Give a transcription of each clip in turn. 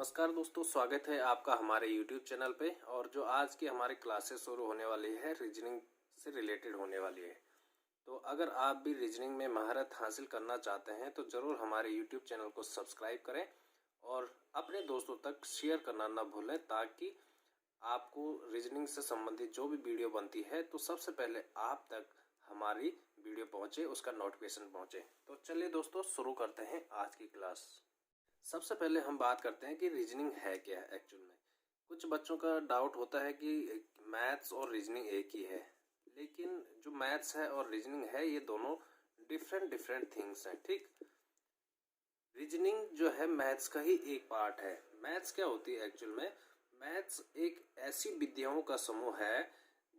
नमस्कार दोस्तों, स्वागत है आपका हमारे YouTube चैनल पे। और जो आज की हमारी क्लासेस शुरू होने वाली है रीजनिंग से रिलेटेड होने वाली है। तो अगर आप भी रीजनिंग में महारत हासिल करना चाहते हैं तो ज़रूर हमारे YouTube चैनल को सब्सक्राइब करें और अपने दोस्तों तक शेयर करना ना भूलें, ताकि आपको रीजनिंग से संबंधित जो भी वीडियो बनती है तो सबसे पहले आप तक हमारी वीडियो पहुँचे, उसका नोटिफिकेशन पहुँचे। तो चलिए दोस्तों, शुरू करते हैं आज की क्लास। सबसे पहले हम बात करते हैं कि रीजनिंग है क्या है। एक्चुअल में कुछ बच्चों का डाउट होता है कि मैथ्स और रीजनिंग एक ही है, लेकिन जो मैथ्स है और रीजनिंग है ये दोनों डिफरेंट थिंग्स हैं। ठीक, रीजनिंग जो है मैथ्स का ही एक पार्ट है। मैथ्स क्या होती है एक्चुअल में? मैथ्स एक ऐसी विद्याओं का समूह है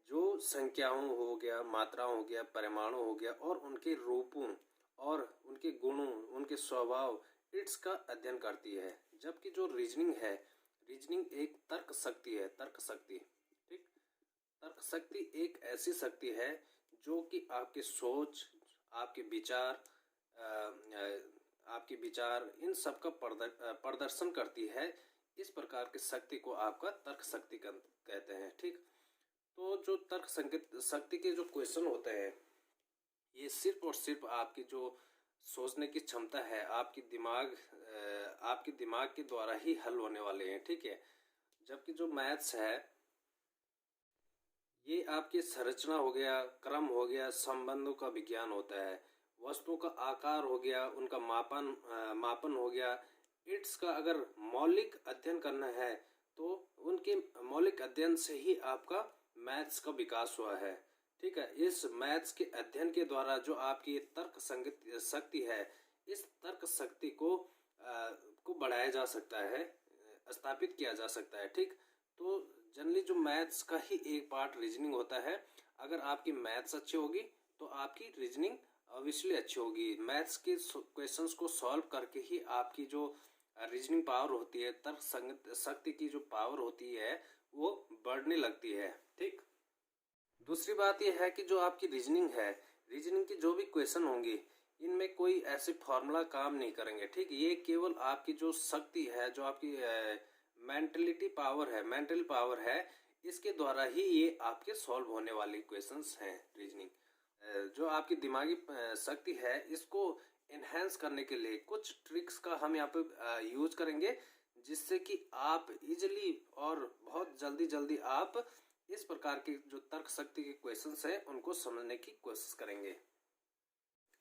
जो संख्याओं हो गया, मात्राओं हो गया, परिमाणों हो गया और उनके रूपों और उनके गुणों, उनके स्वभाव, इट्स का अध्ययन करती है। जबकि जो रीजनिंग है, रीजनिंग एक तर्क शक्ति है। तर्क शक्ति, ठीक, तर्क शक्ति एक ऐसी शक्ति है जो कि आपकी सोच, आपके विचार, आपके विचार इन सब का प्रदर्शन करती है। इस प्रकार की शक्ति को आपका तर्क शक्ति कहते हैं। ठीक, तो जो तर्क शक्ति के जो क्वेश्चन होते हैं ये सिर्फ और सिर्फ आपकी जो सोचने की क्षमता है, आपके दिमाग के द्वारा ही हल होने वाले हैं। ठीक है, जबकि जो मैथ्स है ये आपकी संरचना हो गया, क्रम हो गया, संबंधों का विज्ञान होता है, वस्तुओं का आकार हो गया, उनका मापन हो गया। इट्स का अगर मौलिक अध्ययन करना है तो उनके मौलिक अध्ययन से ही आपका मैथ्स का विकास हुआ है। ठीक है, इस मैथ्स के अध्ययन के द्वारा जो आपकी तर्क शक्ति है, इस तर्क शक्ति को बढ़ाया जा सकता है, स्थापित किया जा सकता है। ठीक, तो जनरली जो मैथ्स का ही एक पार्ट रीजनिंग होता है। अगर आपकी मैथ्स अच्छी होगी तो आपकी रीजनिंग ऑब्वियसली अच्छी होगी। मैथ्स के क्वेश्चंस को सॉल्व करके ही आपकी जो रीजनिंग पावर होती है, तर्क शक्ति की जो पावर होती है वो बढ़ने लगती है। ठीक, दूसरी बात यह है कि जो आपकी रीजनिंग है, रीजनिंग की जो भी क्वेश्चन होंगे इनमें कोई ऐसे फॉर्मूला काम नहीं करेंगे। ठीक, ये केवल आपकी जो शक्ति है, जो आपकी मेंटल पावर है, इसके द्वारा ही ये आपके सॉल्व होने वाली क्वेश्चंस हैं। रीजनिंग जो आपकी दिमागी शक्ति है, इसको एनहेंस करने के लिए कुछ ट्रिक्स का हम यहाँ पे यूज करेंगे, जिससे कि आप इजीली और बहुत जल्दी आप इस प्रकार के जो तर्क शक्ति के क्वेश्चंस हैं उनको समझने की कोशिश करेंगे।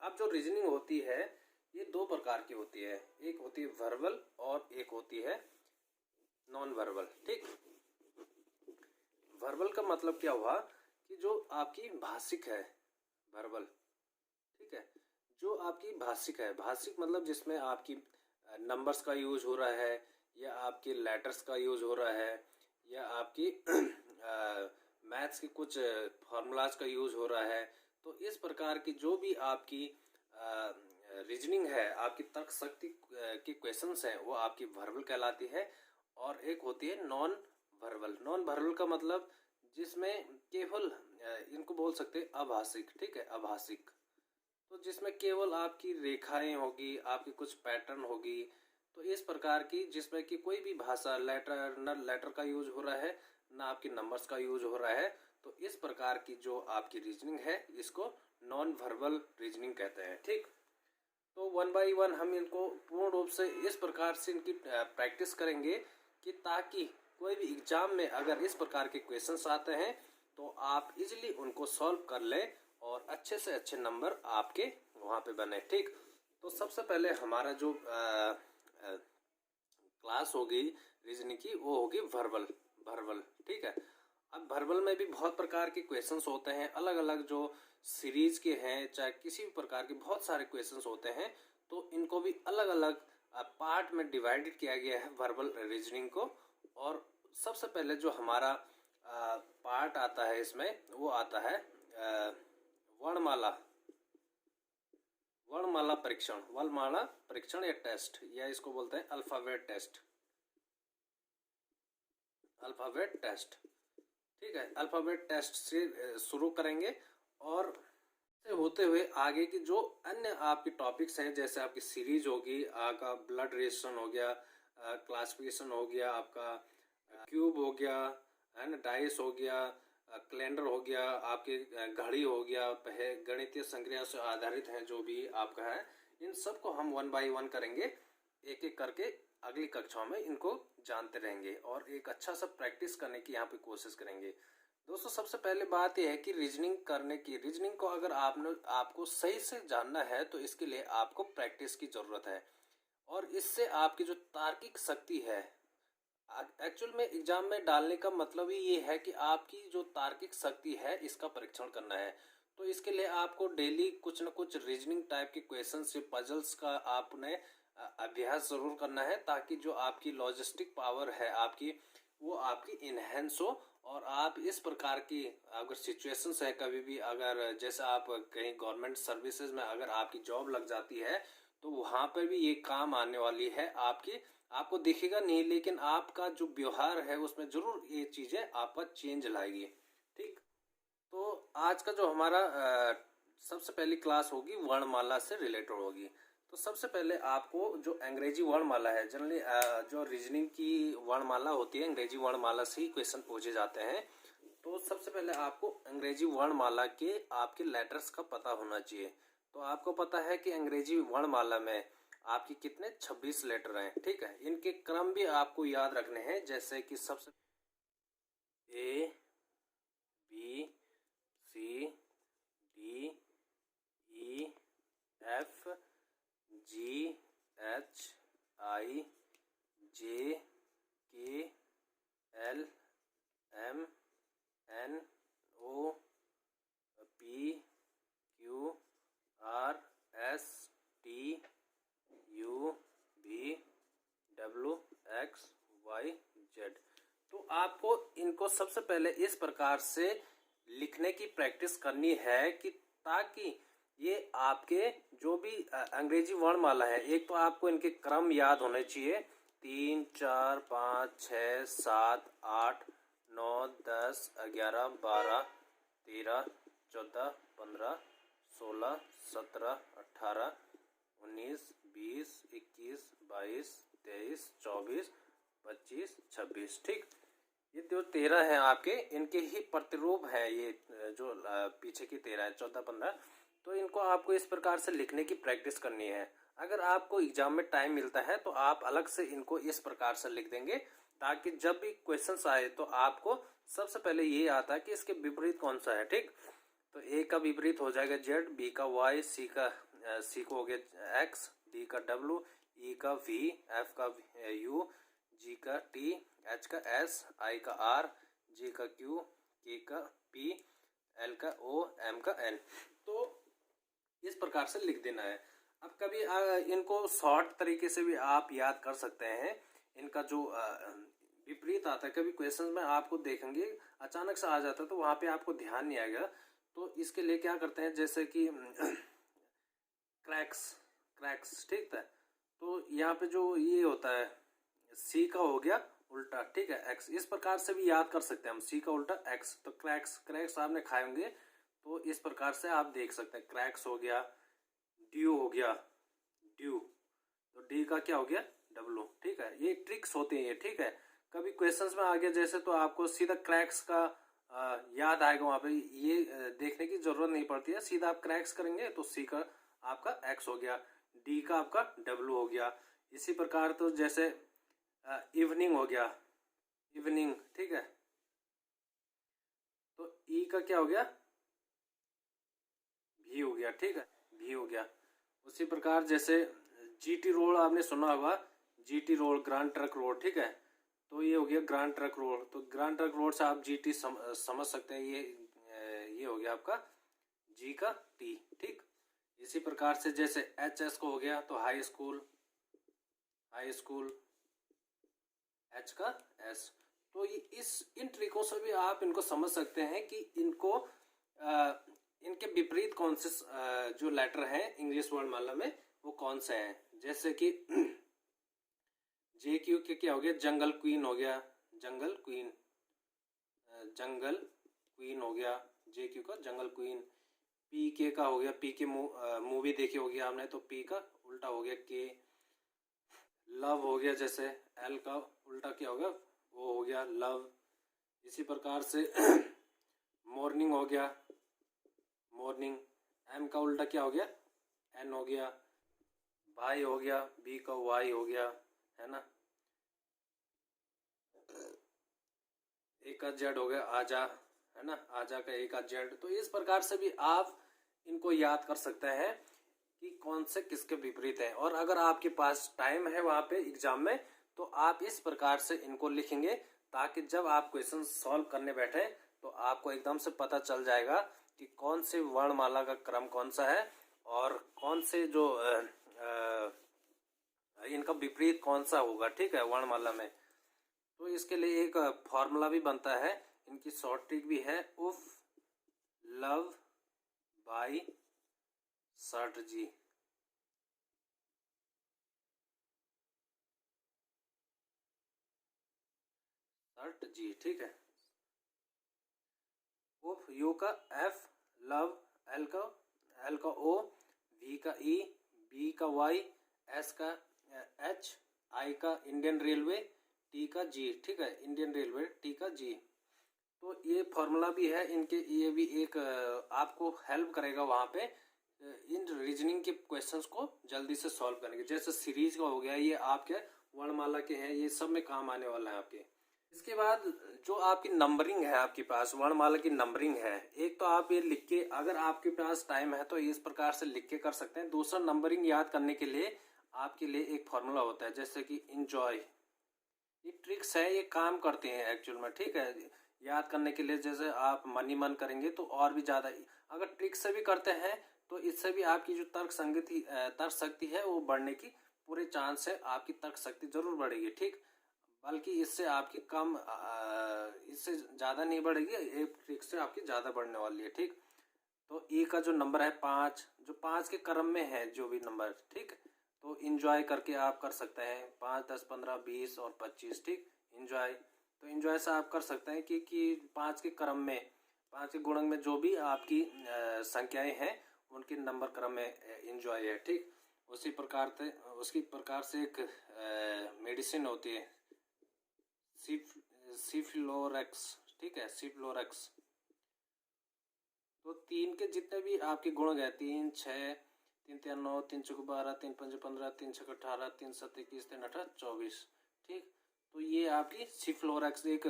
अब जो रीजनिंग होती है ये दो प्रकार की होती है, एक होती है वर्बल और एक होती है नॉन वर्बल। ठीक, वर्बल का मतलब क्या हुआ कि जो आपकी भाषिक है, वर्बल, ठीक है, जो आपकी भाषिक है, भाषिक मतलब जिसमें आपकी नंबर्स का यूज हो रहा है, या आपके लेटर्स का यूज हो रहा है, या आपकी मैथ्स के कुछ फार्मूलाज का यूज हो रहा है। तो इस प्रकार की जो भी आपकी रीजनिंग है, आपकी तर्क शक्ति की क्वेश्चंस हैं, वो आपकी वर्बल कहलाती है। और एक होती है नॉन वर्बल। नॉन वर्बल का मतलब जिसमें केवल इनको बोल सकते हैं अभाषिक। ठीक है, अभाषिक, तो जिसमें केवल आपकी रेखाएं होगी, आपकी कुछ पैटर्न होगी। तो इस प्रकार की जिसमें कि कोई भी भाषा, लेटर का यूज हो रहा है, ना आपकी नंबर्स का यूज हो रहा है। तो इस प्रकार की जो आपकी रीजनिंग है इसको नॉन वर्बल रीजनिंग कहते हैं। ठीक, तो वन बाय वन हम इनको पूर्ण रूप से इस प्रकार से इनकी प्रैक्टिस करेंगे कि ताकि कोई भी एग्जाम में अगर इस प्रकार के क्वेश्चंस आते हैं तो आप इजीली उनको सॉल्व कर लें और अच्छे से अच्छे नंबर आपके वहाँ पे बने। ठीक, तो सबसे पहले हमारा जो क्लास होगी रीजनिंग की वो होगी वर्बल। ठीक है, अब वर्बल में भी बहुत प्रकार के क्वेश्चंस होते हैं, अलग अलग जो सीरीज के हैं, चाहे किसी भी प्रकार के बहुत सारे क्वेश्चंस होते हैं। तो इनको भी अलग अलग पार्ट में डिवाइडेड किया गया है वर्बल रीजनिंग को। और सबसे पहले जो हमारा पार्ट आता है इसमें, वो आता है वर्णमाला परीक्षण या टेस्ट, या इसको बोलते हैं अल्फाबेट टेस्ट। ठीक है, अल्फाबेट टेस्ट से शुरू करेंगे और से होते हुए आगे की जो अन्य आपके टॉपिक्स हैं, जैसे आपकी सीरीज होगी, आपका ब्लड रेशन हो गया, क्लासिफिकेशन हो गया आपका, क्यूब हो गया है ना, डाइस हो गया, कैलेंडर हो गया, आपकी घड़ी हो गया, गणितीय संक्रिया से आधारित हैं जो भी आपका है, इन सब को हम 1 बाय 1 करेंगे, एक एक करके अगली कक्षाओं में इनको जानते रहेंगे और एक अच्छा सा प्रैक्टिस करने की यहाँ पे कोशिश करेंगे। दोस्तों सबसे पहले बात यह है कि रीजनिंग को अगर आपको सही से जानना है तो इसके लिए आपको प्रैक्टिस की ज़रूरत है और इससे आपकी जो तार्किक शक्ति है, एक्चुअल में एग्जाम में डालने का मतलब ही ये है कि आपकी जो तार्किक शक्ति है इसका परीक्षण करना है। तो इसके लिए आपको डेली कुछ न कुछ रीजनिंग टाइप के क्वेश्चन से पजल्स का आपने अभ्यास ज़रूर करना है, ताकि जो आपकी लॉजिस्टिक पावर है आपकी, वो आपकी इन्हेंस हो और आप इस प्रकार की अगर सिचुएशंस है, कभी भी अगर जैसे आप कहीं गवर्नमेंट सर्विसेज में अगर आपकी जॉब लग जाती है तो वहाँ पर भी ये काम आने वाली है आपकी। आपको दिखेगा नहीं लेकिन आपका जो व्यवहार है उसमें जरूर ये चीज़ें आपका चेंज लाएगी। ठीक, तो आज का जो हमारा सबसे पहली क्लास होगी वर्णमाला से रिलेटेड होगी। तो सबसे पहले आपको जो अंग्रेजी वर्णमाला है, जनरली जो रीजनिंग की वर्णमाला होती है अंग्रेजी वर्णमाला से ही क्वेश्चन पूछे जाते हैं। तो सबसे पहले आपको अंग्रेजी वर्णमाला के आपके लेटर्स का पता होना चाहिए। तो आपको पता है कि अंग्रेजी वर्णमाला में आपकी कितने 26 लेटर हैं। ठीक है, इनके क्रम भी आपको याद रखने हैं, जैसे कि सबसे A B C D E F G H I J K L M N O P Q R S T U V W X Y Z. तो आपको इनको सबसे पहले इस प्रकार से लिखने की प्रैक्टिस करनी है कि ताकि ये आपके जो भी अंग्रेजी वर्णमाला है, एक तो आपको इनके क्रम याद होने चाहिए, 3 4 5 6 7 8 9 10 11 12 13 14 15 16 17 18 19 20 21 22 23 24 25 26। ठीक, ये जो 13 हैं आपके, इनके ही प्रतिरूप हैं ये जो पीछे की 13 है 14 15। तो इनको आपको इस प्रकार से लिखने की प्रैक्टिस करनी है। अगर आपको एग्जाम में टाइम मिलता है तो आप अलग से इनको इस प्रकार से लिख देंगे, ताकि जब भी क्वेश्चंस आए तो आपको सबसे पहले ये आता है कि इसके विपरीत कौन सा है। ठीक, तो ए का विपरीत हो जाएगा जेड, बी का वाई, सी को हो गया एक्स, डी का डब्ल्यू, ई का वी, एफ का यू, जी का टी, एच का एस, आई का आर, जी का क्यू, के का पी, एल का ओ, एम का एन। तो इस प्रकार से लिख देना है। अब कभी इनको शॉर्ट तरीके से भी आप याद कर सकते हैं। इनका जो विपरीत आता है, कभी क्वेश्चन में आपको देखेंगे अचानक से आ जाता है तो वहाँ पे आपको ध्यान नहीं आएगा। तो इसके लिए क्या करते हैं, जैसे कि क्रैक्स, ठीक है। तो यहाँ पे जो ये होता है सी का हो गया उल्टा, ठीक है, एक्स, इस प्रकार से भी याद कर सकते हैं हम, सी का उल्टा एक्स। तो क्रैक्स आपने खाए होंगे, तो इस प्रकार से आप देख सकते हैं, क्रैक्स हो गया, ड्यू हो गया, ड्यू, तो डी का क्या हो गया डब्लू। ठीक है, ये ट्रिक्स होते हैं, ठीक है। कभी क्वेश्चंस में आ गया जैसे तो आपको सीधा क्रैक्स का याद आएगा, वहाँ पे ये देखने की जरूरत नहीं पड़ती है, सीधा आप क्रैक्स करेंगे तो सी का आपका एक्स हो गया, डी का आपका डब्लू हो गया। इसी प्रकार तो जैसे इवनिंग हो गया, इवनिंग, ठीक है, तो ई का क्या हो गया भी हो गया, ठीक है, भी हो गया। उसी प्रकार जैसे जीटी रोड आपने सुना होगा, GT road, grand truck road, ठीक है, तो ये हो गया ग्रांड ट्रक रोड। तो ग्रांड ट्रक रोड से आप जीटी समझ सकते हैं, ये हो गया आपका जी का टी। ठीक, इसी प्रकार से जैसे एच एस को हो गया तो हाई स्कूल, एच का एस। तो ये इन ट्रिकों से भी आप इनको समझ सकते हैं कि इनको इनके विपरीत कौन से जो लेटर हैं इंग्लिश वर्णमाला में वो कौन से हैं। जैसे कि जे क्यू के क्या हो गया जंगल क्वीन हो गया, जंगल क्वीन हो गया, जे क्यू का जंगल क्वीन। पी के का हो गया, पी के मूवी देखी होगी आपने, तो पी का उल्टा हो गया के। लव हो गया, जैसे एल का उल्टा क्या हो गया, वो हो गया लव। इसी प्रकार से मॉर्निंग हो गया, मॉर्निंग। एम का उल्टा क्या हो गया, एन हो गया। भाई हो गया, बी का वाई हो गया, है ना। ए का जेड हो गया आजा, है ना, आजा का ए का जेड। तो इस प्रकार से भी आप इनको याद कर सकते हैं कि कौन से किसके विपरीत है। और अगर आपके पास टाइम है वहां पे एग्जाम में, तो आप इस प्रकार से इनको लिखेंगे, ताकि जब आप क्वेश्चन सॉल्व करने बैठे तो आपको एकदम से पता चल जाएगा कि कौन से वर्णमाला का क्रम कौन सा है और कौन से जो इनका विपरीत कौन सा होगा, ठीक है, वर्णमाला में। तो इसके लिए एक फॉर्मूला भी बनता है, इनकी शॉर्ट ट्रिक भी है, उफ लव बाई सर्ट जी। सर्ट जी, ठीक है। उफ, यू का एफ, लव एल का ओ, वी का ई, बी का वाई, एस का एच, आई का इंडियन रेलवे, टी का जी, ठीक है, इंडियन रेलवे, टी का जी। तो ये फॉर्मूला भी है इनके, ये भी एक आपको हेल्प करेगा वहाँ पे इन रीजनिंग के क्वेश्चंस को जल्दी से सॉल्व करने के। जैसे सीरीज का हो गया, ये आपके वर्णमाला के हैं, ये सब में काम आने वाला है आपके। इसके बाद जो आपकी नंबरिंग है, आपके पास वर्णमाला की नंबरिंग है, एक तो आप ये लिख के, अगर आपके पास टाइम है तो इस प्रकार से लिख के कर सकते हैं। दूसरा, नंबरिंग याद करने के लिए आपके लिए एक फॉर्मूला होता है, जैसे कि इंजॉय। ये ट्रिक्स है, ये काम करते हैं एक्चुअल में, ठीक है, याद करने के लिए। जैसे आप मन ही मन करेंगे तो और भी ज़्यादा, अगर ट्रिक से भी करते हैं तो इससे भी आपकी जो तर्क शक्ति है वो बढ़ने की पूरे चांस है, आपकी तर्क शक्ति जरूर बढ़ेगी, ठीक। बल्कि इससे आपकी कम इससे ज़्यादा नहीं बढ़ेगी, एक ट्रिक से आपकी ज़्यादा बढ़ने वाली है, ठीक। तो ई का जो नंबर है 5, जो 5 के क्रम में है जो भी नंबर, ठीक, तो इंजॉय करके आप कर सकते हैं 5, 10, 15, 20 और 25, ठीक, इंजॉय। तो इंजॉय से आप कर सकते हैं कि 5 के क्रम में, 5 के गुणक में जो भी आपकी संख्याएं हैं उनके नंबर क्रम में इंजॉय है, ठीक। उसी प्रकार से एक मेडिसिन होती है सिफ्लोरेक्स, ठीक है, सिफ्लोरेक्स। तो 3 के जितने भी आपके गुणक है, 3, 6, 3, 3, 9, 3, 4, 12, 3, 5, 15, 3, 6, 18, 3, 7, 21, 3, 18, 24, ठीक। तो ये आपकी सिफ्लोरेक्स एक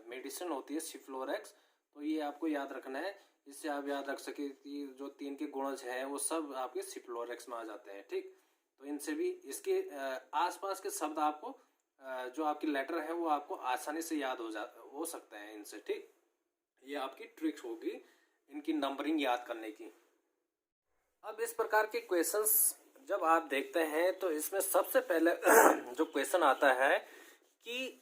मेडिसिन होती है, सिफ्लोरेक्स। तो ये आपको याद रखना है, इससे आप याद रख सके कि जो 3 के गुणज हैं वो सब आपके सिफ्लोरेक्स में आ जाते हैं, ठीक। तो इनसे भी इसके आसपास के शब्द आपको जो आपकी लेटर है वो आपको आसानी से याद हो सकते हैं इनसे, ठीक। ये आपकी ट्रिक्स होगी इनकी नंबरिंग याद करने की। अब इस प्रकार के क्वेश्चंस जब आप देखते हैं तो इसमें सबसे पहले जो क्वेश्चन आता है कि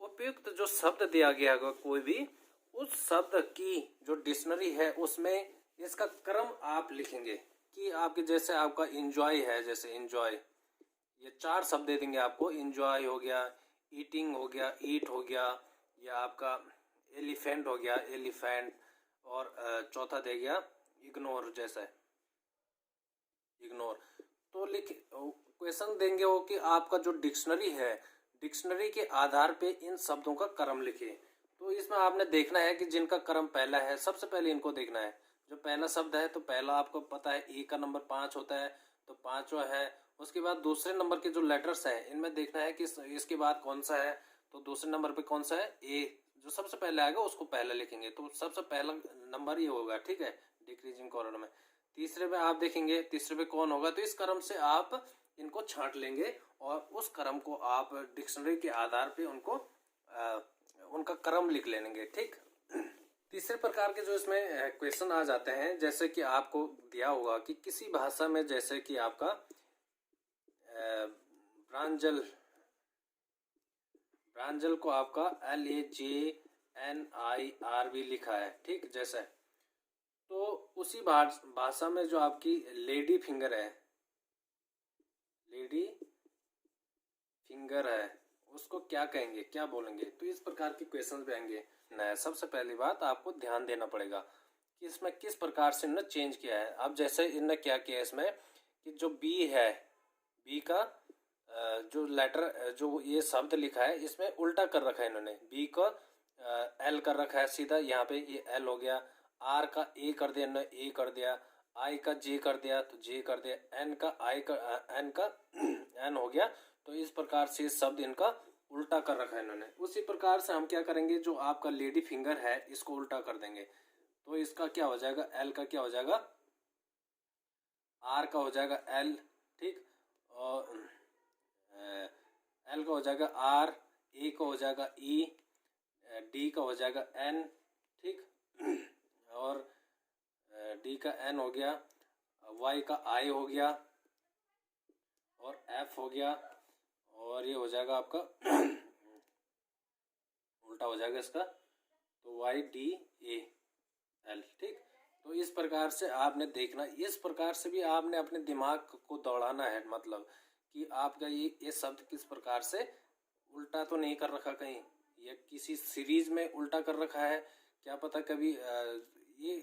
उपयुक्त जो शब्द दिया गया होगा कोई भी, उस शब्द की जो डिक्शनरी है उसमें इसका क्रम आप लिखेंगे। कि आपके जैसे आपका इंजॉय है, जैसे इंजॉय, ये 4 शब्द दे देंगे आपको। इंजॉय हो गया, ईटिंग हो गया, ईट हो गया, या आपका एलिफेंट हो गया, एलिफेंट, और चौथा दे गया इग्नोर, जैसा है इग्नोर। तो लिख क्वेश्चन देंगे वो कि आपका जो डिक्शनरी है, डिक्शनरी के आधार पे इन शब्दों का क्रम लिखिए। तो इसमें आपने देखना है कि जिनका क्रम पहला है, सबसे पहले इनको देखना है। जो पहला शब्द है तो पहला आपको पता है ए का नंबर 5 होता है, तो 5वां है। उसके बाद दूसरे नंबर के जो लेटर्स हैं इनमें देखना है कि इसके बाद कौन सा है, तो दूसरे नंबर पे कौन सा है, ए। जो सबसे पहले आएगा उसको पहले लिखेंगे, तो सबसे पहला नंबर ये होगा, ठीक है, डिक्रीजिंग ऑर्डर में। तीसरे में आप देखेंगे तीसरे पे कौन होगा, तो इस क्रम से आप इनको छांट लेंगे और उस क्रम को आप डिक्शनरी के आधार पे उनका क्रम लिख लेंगे, ठीक। तीसरे प्रकार के जो इसमें क्वेश्चन आ जाते हैं, जैसे कि आपको दिया होगा कि किसी भाषा में, जैसे कि आपका प्रांजल को आपका LAJNIRV लिखा है, ठीक, जैसे। तो उसी भाषा में जो आपकी लेडी फिंगर है उसको क्या कहेंगे, क्या बोलेंगे। तो इस प्रकार के क्वेश्चंस भी आएंगे। सबसे पहली बात आपको ध्यान देना पड़ेगा कि इसमें किस प्रकार से इन्होंने चेंज किया है। अब जैसे इन्होंने क्या किया इसमें कि जो बी है, बी का जो लेटर जो ये शब्द लिखा है इसमें उल्टा कर रखा है इन्होंने। बी को एल कर रखा है सीधा, यहाँ पे ये एल हो गया। आर का ए कर दिया इन्होंने, ए कर दिया। आई का जे कर दिया तो जे कर दिया। एन का आई का एन का एन हो गया। तो इस प्रकार से शब्द इनका उल्टा कर रखा है इन्होंने। उसी प्रकार से हम क्या करेंगे, जो आपका लेडी फिंगर है इसको उल्टा कर देंगे। तो इसका क्या हो जाएगा, एल का क्या हो जाएगा, आर का हो जाएगा एल, ठीक, और एल का हो जाएगा आर, ए का हो जाएगा ई, डी का हो जाएगा एन, ठीक, और डी का एन हो गया, वाई का आई हो गया, और एफ हो गया, और ये हो जाएगा आपका उल्टा हो जाएगा इसका, तो वाई डी ए एल, ठीक। तो इस प्रकार से आपने देखना, इस प्रकार से भी आपने अपने दिमाग को दौड़ाना है, मतलब कि आपका ये शब्द किस प्रकार से उल्टा तो नहीं कर रखा कहीं, या किसी सीरीज में उल्टा कर रखा है, क्या पता कभी ये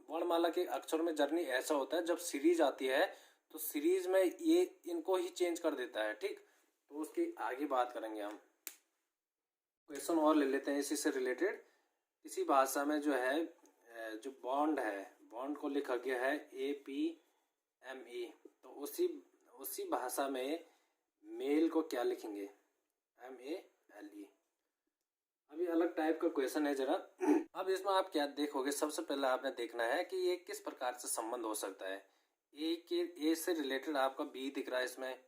वर्णमाला के अक्षर में जर्नी ऐसा होता है, जब सीरीज आती है तो सीरीज में ये इनको ही चेंज कर देता है, ठीक। तो उसकी आगे बात करेंगे हम। क्वेश्चन और ले लेते हैं इसी से रिलेटेड। किसी भाषा में जो है जो बॉन्ड है, बॉन्ड को लिखा गया है APME, तो उसी भाषा में मेल को क्या लिखेंगे, MALE। अभी अलग टाइप का क्वेश्चन है जरा। अब इसमें आप क्या देखोगे, सबसे पहले आपने देखना है कि ये किस प्रकार से संबंध हो सकता है। ए से रिलेटेड आपका बी दिख रहा है इसमें,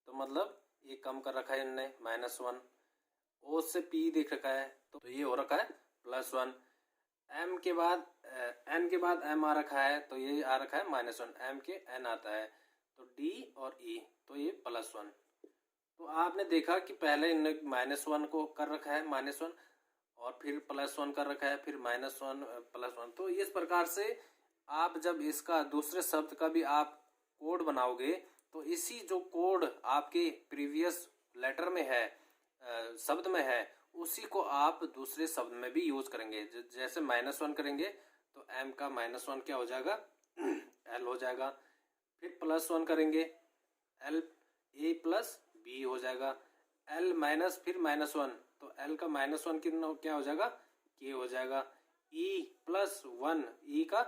तो मतलब ये कम कर रखा है इनने -1। ओ से पी दिख रखा है तो ये हो रखा है +1। एम के बाद एन के बाद एम आ रखा है तो ये आ रखा है -1। एम के एन आता है तो डी और ई, तो ये +1। तो आपने देखा कि पहले इनने -1 को कर रखा है -1, और फिर +1 कर रखा है, फिर -1 +1। तो इस प्रकार से आप जब इसका दूसरे शब्द का भी आप कोड बनाओगे तो इसी जो कोड आपके प्रीवियस लेटर में है, शब्द में है, उसी को आप दूसरे शब्द में भी यूज करेंगे। जैसे -1 करेंगे तो m का -1 क्या हो जाएगा, l हो जाएगा। फिर +1 करेंगे l a + b हो जाएगा। l माइनस फिर -1 तो l का -1 कितना क्या हो जाएगा, k हो जाएगा। e +1 e का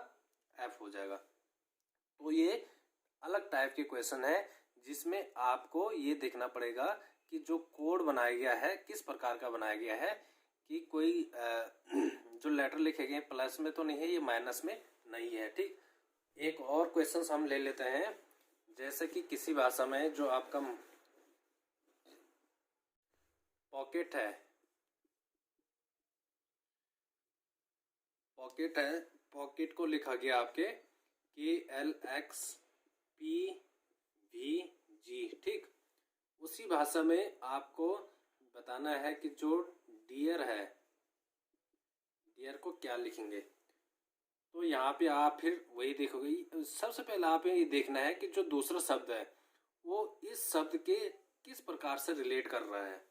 f हो जाएगा। तो ये अलग टाइप के क्वेश्चन है जिसमें आपको ये देखना पड़ेगा कि जो कोड बनाया गया है किस प्रकार का बनाया गया है, कि कोई जो लेटर लिखे गए प्लस में तो नहीं है, ये माइनस में नहीं है, ठीक। एक और क्वेश्चन हम ले लेते हैं। जैसे कि किसी भाषा में जो आपका पॉकेट है, पॉकेट को लिखा गया आपके KLXPVG, ठीक। उसी भाषा में आपको बताना है कि जो डियर है, डियर को क्या लिखेंगे। तो यहाँ पे आप फिर वही देखोगे। सबसे पहले आप ये देखना है कि जो दूसरा शब्द है वो इस शब्द के किस प्रकार से रिलेट कर रहा है।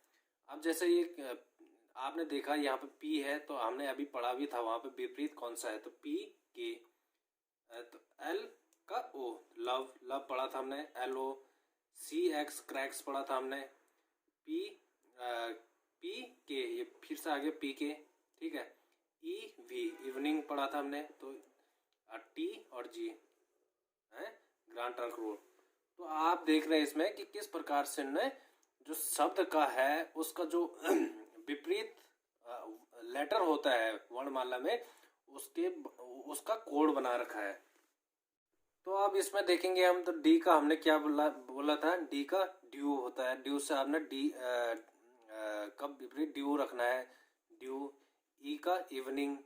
अब जैसे ये आपने देखा यहाँ पे पी है, तो हमने अभी पढ़ा भी था वहाँ पे विपरीत कौन सा है, तो पी के, तो एल का ओ, लव पढ़ा था हमने, LO। CX क्रैक्स पढ़ा था हमने, पी के, ये फिर से आगे पी के, ठीक है। EV इवनिंग पढ़ा था हमने, तो T और G है ग्रांड ट्रंक रोड। तो आप देख रहे हैं इसमें कि किस प्रकार से ने जो शब्द का है उसका जो विपरीत लेटर होता है वर्णमाला में, उसका कोड बना रखा है। तो अब इसमें देखेंगे हम, तो डी का हमने क्या बोला था, डी का ड्यू होता है। ड्यू से आपने डी कब विपरीत ड्यू रखना है, ड्यू। ई का इवनिंग,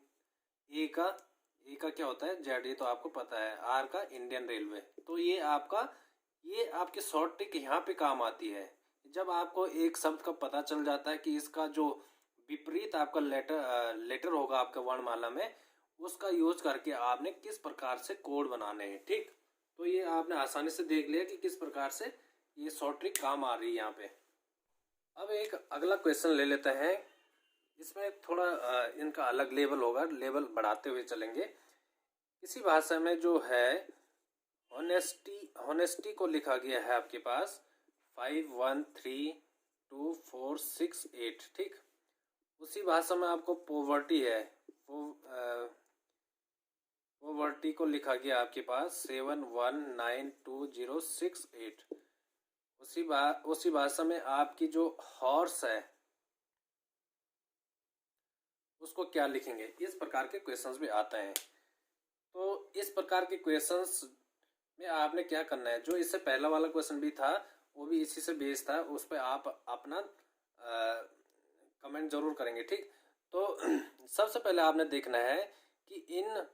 ए का क्या होता है, जेड, ये तो आपको पता है। आर का इंडियन रेलवे। तो ये आपकी शॉर्ट ट्रिक यहाँ पे काम आती है। जब आपको एक शब्द का पता चल जाता है कि इसका जो विपरीत आपका लेटर होगा आपका वर्णमाला में, उसका यूज करके आपने किस प्रकार से कोड बनाने हैं, ठीक। तो ये आपने आसानी से देख लिया कि किस प्रकार से ये शॉर्ट ट्रिक काम आ रही है यहाँ पे। अब एक अगला क्वेश्चन ले लेते हैं। इसमें थोड़ा इनका अलग लेवल होगा, लेवल बढ़ाते हुए चलेंगे। किसी भाषा में जो है ऑनेस्टी को लिखा गया है आपके पास 513246 ठीक। उसी भाषा में आपको पॉवर्टी है, पॉवर्टी को लिखा गया आपके पास 719206 उसी भाषा में आपकी जो हॉर्स है उसको क्या लिखेंगे। इस प्रकार के क्वेश्चंस भी आते हैं। तो इस प्रकार के क्वेश्चंस में आपने क्या करना है, जो इससे पहला वाला क्वेश्चन भी था वो भी इसी से बेस्ड था, उस पर आप अपना कमेंट जरूर करेंगे ठीक। तो सबसे पहले आपने देखना है कि इन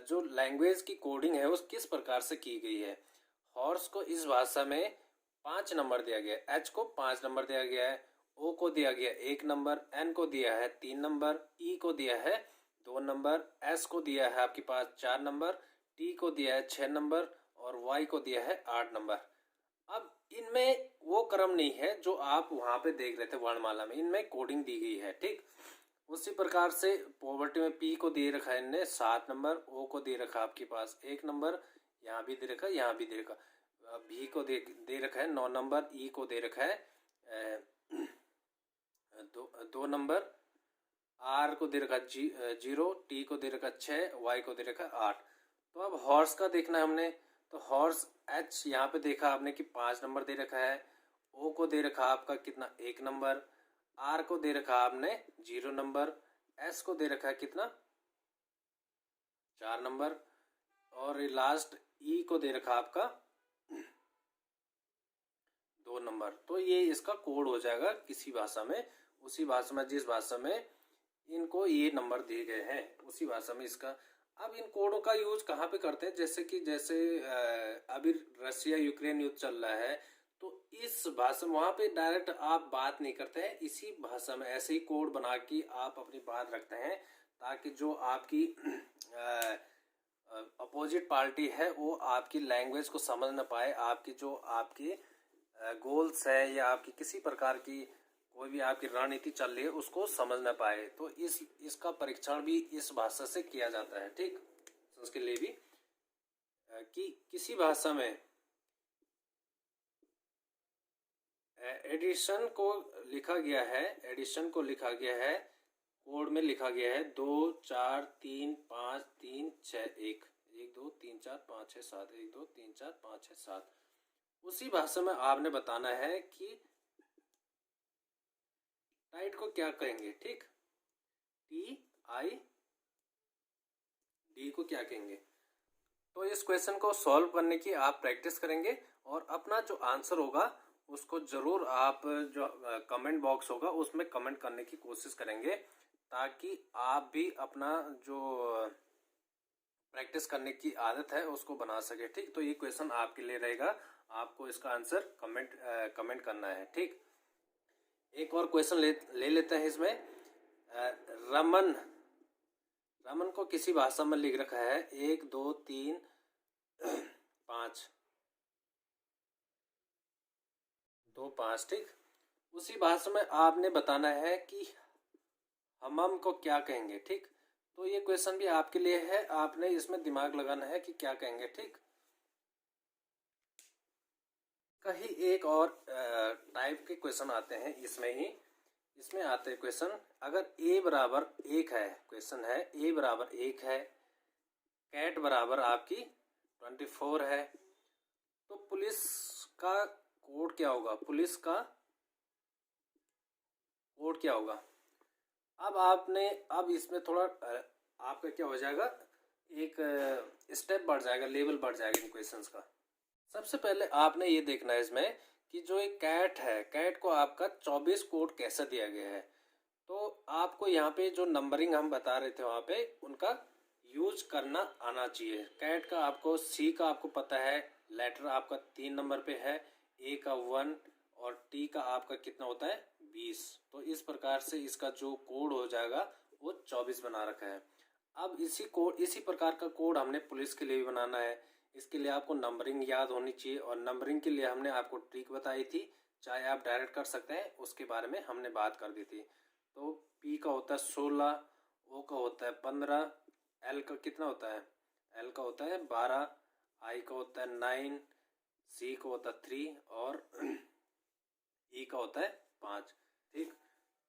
जो लैंग्वेज की कोडिंग है वो किस प्रकार से की गई है। हॉर्स को इस भाषा में 5 नंबर दिया गया है, एच को 5 नंबर दिया गया है, ओ को दिया गया 1 नंबर, एन को दिया है 3 नंबर, ई को दिया है 2 नंबर, एस को दिया है आपके पास 4 नंबर, टी को दिया है 6 नंबर और वाई को दिया है 8 नंबर। अब इनमें वो क्रम नहीं है जो आप वहां पे देख रहे थे वर्णमाला में, इनमें कोडिंग दी गई है ठीक। उसी प्रकार से पॉवर्टी में पी को दे रखा है इनने 7 नंबर, ओ को दे रखा आपके पास 1 नंबर, यहाँ भी दे रखा, यहाँ भी दे रखा, भी को दे रखा है 9 नंबर, ई को दे रखा है 2 नंबर, आर को दे रखा 0, टी को दे रखा 6, वाई को दे रखा 8। तो अब हॉर्स का देखना है हमने, तो हॉर्स एच यहाँ पे देखा आपने कि 5 नंबर दे रखा है, ओ को दे रखा आपका कितना 1 नंबर, आर को दे रखा आपने 0 नंबर, एस को दे रखा है कितना 4 नंबर और लास्ट ई को दे रखा आपका 2 नंबर। तो ये इसका कोड हो जाएगा किसी भाषा में, उसी भाषा में जिस भाषा में इनको ये नंबर दिए गए हैं उसी भाषा में इसका। अब इन कोडों का यूज कहाँ पे करते हैं, जैसे अभी रशिया यूक्रेन युद्ध चल रहा है, तो इस भाषा में वहाँ पे डायरेक्ट आप बात नहीं करते हैं, इसी भाषा में ऐसे ही कोड बना के आप अपनी बात रखते हैं ताकि जो आपकी अपोजिट पार्टी है वो आपकी लैंग्वेज को समझ ना पाए, आपकी जो आपकी गोल्स है या आपकी किसी प्रकार की कोई भी आपकी रणनीति चल रही है उसको समझ ना पाए। तो इसका परीक्षण भी इस भाषा से किया जाता है ठीक। उसके लिए भी कि किसी भाषा में एडिशन को लिखा गया है, कोड में लिखा गया है 2 4 3 5 3 6 1 1 2 3 4 5 6 7 1 2 3 4 5 6 7। उसी भाषा में आपने बताना है कि टाइट को क्या कहेंगे ठीक, TID को क्या कहेंगे। तो इस क्वेश्चन को सॉल्व करने की आप प्रैक्टिस करेंगे और अपना जो आंसर होगा उसको जरूर आप जो कमेंट बॉक्स होगा उसमें कमेंट करने की कोशिश करेंगे ताकि आप भी अपना जो प्रैक्टिस करने की आदत है उसको बना सके ठीक। तो ये क्वेश्चन आपके लिए रहेगा, आपको इसका आंसर कमेंट करना है ठीक। एक और क्वेश्चन ले लेते हैं इसमें। रमन को किसी भाषा में लिख रखा है 1 2 3 5 2 5 ठीक। उसी भाषा में आपने बताना है कि हम को क्या कहेंगे ठीक। तो ये क्वेश्चन भी आपके लिए है, आपने इसमें दिमाग लगाना है कि क्या कहेंगे ठीक। कहीं एक और टाइप के क्वेश्चन आते हैं इसमें आते हैं क्वेश्चन। अगर a बराबर 1 है, क्वेश्चन है a बराबर 1 है, कैट बराबर आपकी 24 है, तो पुलिस का कोड क्या होगा, पुलिस का कोड क्या होगा। अब इसमें थोड़ा आपका क्या हो जाएगा, एक स्टेप बढ़ जाएगा, लेवल बढ़ जाएगा इन क्वेश्चंस का। सबसे पहले आपने ये देखना है इसमें कि जो एक कैट है, कैट को आपका 24 कोड कैसे दिया गया है। तो आपको यहाँ पे जो नंबरिंग हम बता रहे थे वहाँ पे उनका यूज करना आना चाहिए। कैट का आपको सी का आपको पता है, लेटर आपका 3 नंबर पे है, ए का 1 और टी का आपका कितना होता है 20। तो इस प्रकार से इसका जो कोड हो जाएगा वो 24 बना रखा है। अब इसी प्रकार का कोड हमने पुलिस के लिए भी बनाना है। इसके लिए आपको नंबरिंग याद होनी चाहिए और नंबरिंग के लिए हमने आपको ट्रिक बताई थी, चाहे आप डायरेक्ट कर सकते हैं, उसके बारे में हमने बात कर दी थी। तो पी का होता है 16, ओ का होता है 15, एल का कितना होता है, एल का होता है 12, आई का होता है 9, सी का होता है 3 और ई का होता है 5। ठीक,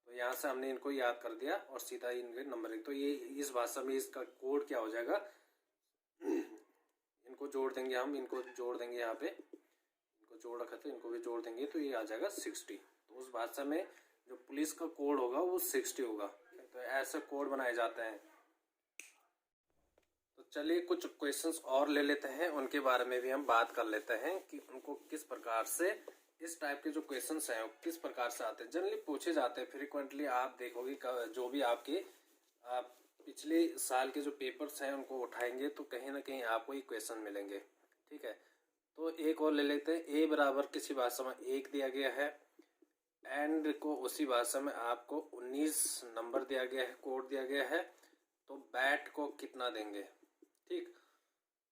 तो यहाँ से हमने इनको याद कर दिया और सीधा इनके नंबरिंग। तो ये इस भाषा में इसका कोड क्या हो जाएगा, इनको जोड़ देंगे हम, इनको जोड़ देंगे यहाँ पे, इनको जोड़ रखा तो इनको भी जोड़ देंगे तो ये आ जाएगा 60। तो उस भाषा में जो पुलिस का कोड होगा वो 60 होगा। तो ऐसे कोड बनाए जाते हैं। तो चलिए कुछ क्वेश्चंस और ले लेते हैं, उनके बारे में भी हम बात कर लेते हैं कि उनको किस प्रकार से, इस टाइप के जो क्वेश्चंस हैं किस प्रकार से आते हैं, जनरली पूछे जाते हैं फ्रिक्वेंटली। आप देखोगे जो भी आपके पिछले साल के जो पेपर्स हैं उनको उठाएंगे तो कहीं ना कहीं आपको ये क्वेश्चन मिलेंगे। ठीक है, तो एक और ले लेते हैं। ए बराबर किसी भाषा में 1 दिया गया है, एंड को उसी भाषा में आपको 19 नंबर दिया गया है, कोड दिया गया है, तो बैट को कितना देंगे। ठीक,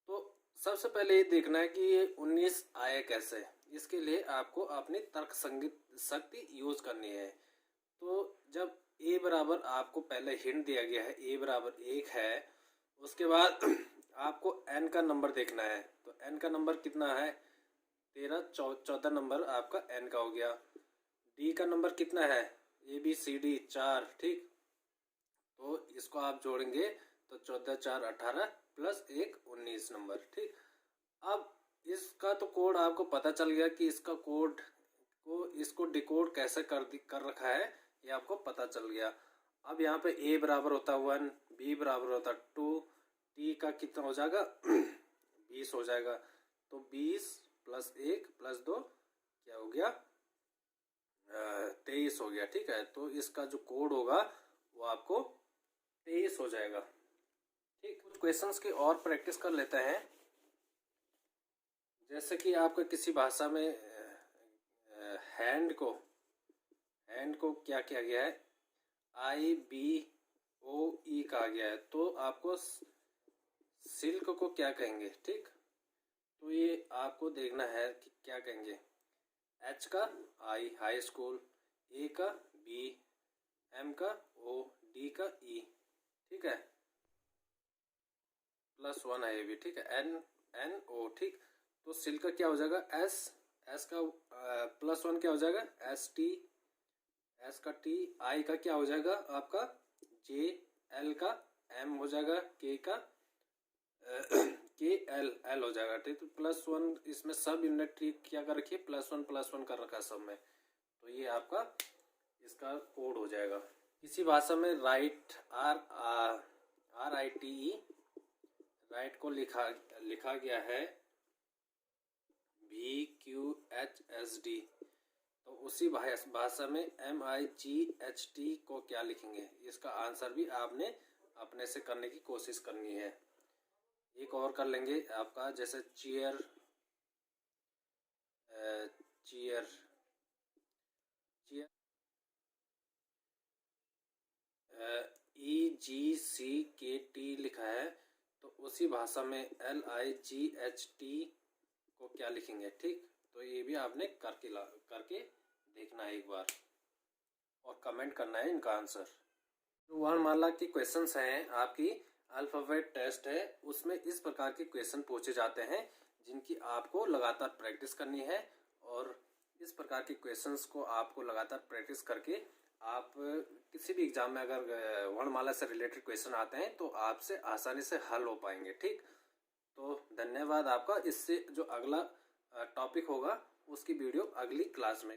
तो सबसे पहले ये देखना है कि ये 19 आए कैसे। इसके लिए आपको अपनी तर्क शक्ति यूज करनी है। तो जब ए बराबर, आपको पहले हिंट दिया गया है ए बराबर 1 है, उसके बाद आपको एन का नंबर देखना है। तो एन का नंबर कितना है, 13, 14 नंबर आपका एन का हो गया। डी का नंबर कितना है, ए बी सी डी 4। ठीक, तो इसको आप जोड़ेंगे तो 14, 4, 18 प्लस 1, 19 नंबर। ठीक, अब इसका तो कोड आपको पता चल गया कि इसका कोड को, इसको डिकोड कैसे कर रखा है ये आपको पता चल गया। अब यहाँ पे ए बराबर होता 1, बी बराबर होता 2, टी का कितना हो जाएगा 20 हो जाएगा। तो 20 प्लस 1 प्लस 2 क्या हो गया 23 हो गया। ठीक है, तो इसका जो कोड होगा वो आपको 23 हो जाएगा। ठीक, कुछ क्वेश्चंस की और प्रैक्टिस कर लेते हैं। जैसे कि आपका किसी भाषा में हैंड को क्या किया गया है, IBOE कहा गया है, तो आपको सिल्क को क्या कहेंगे। ठीक, तो ये आपको देखना है कि क्या कहेंगे। H का I हाई स्कूल, A का B, M का O, D का E। ठीक है, +1 है ये भी। ठीक है, N O। ठीक, तो सिल्क का क्या हो जाएगा S का +1 क्या हो जाएगा ST, S का T, I का क्या हो जाएगा आपका J, L का M हो जाएगा, K का KL हो जाएगा। ठीक, तो +1 इसमें सब यूनिट क्या कर रखी है, +1 कर रखा है सब में। तो ये आपका इसका कोड हो जाएगा। किसी भाषा में राइट RITE राइट को लिखा गया है VQHSD, तो उसी भाषा में MIGHT को क्या लिखेंगे। इसका आंसर भी आपने अपने से करने की कोशिश करनी है। एक और कर लेंगे आपका, जैसे चेयर EGCKT लिखा है, तो उसी भाषा में LIGHT को क्या लिखेंगे। ठीक, तो ये भी आपने करके देखना है एक बार और कमेंट करना है इनका आंसर। जो वर्णमाला की क्वेश्चंस हैं, आपकी अल्फाबेट टेस्ट है, उसमें इस प्रकार के क्वेश्चन पूछे जाते हैं जिनकी आपको लगातार प्रैक्टिस करनी है। और इस प्रकार के क्वेश्चंस को आपको लगातार प्रैक्टिस करके आप किसी भी एग्जाम में अगर वर्णमाला से रिलेटेड क्वेश्चन आते हैं तो आपसे आसानी से हल हो पाएंगे। ठीक, तो धन्यवाद आपका। इससे जो अगला टॉपिक होगा उसकी वीडियो अगली क्लास में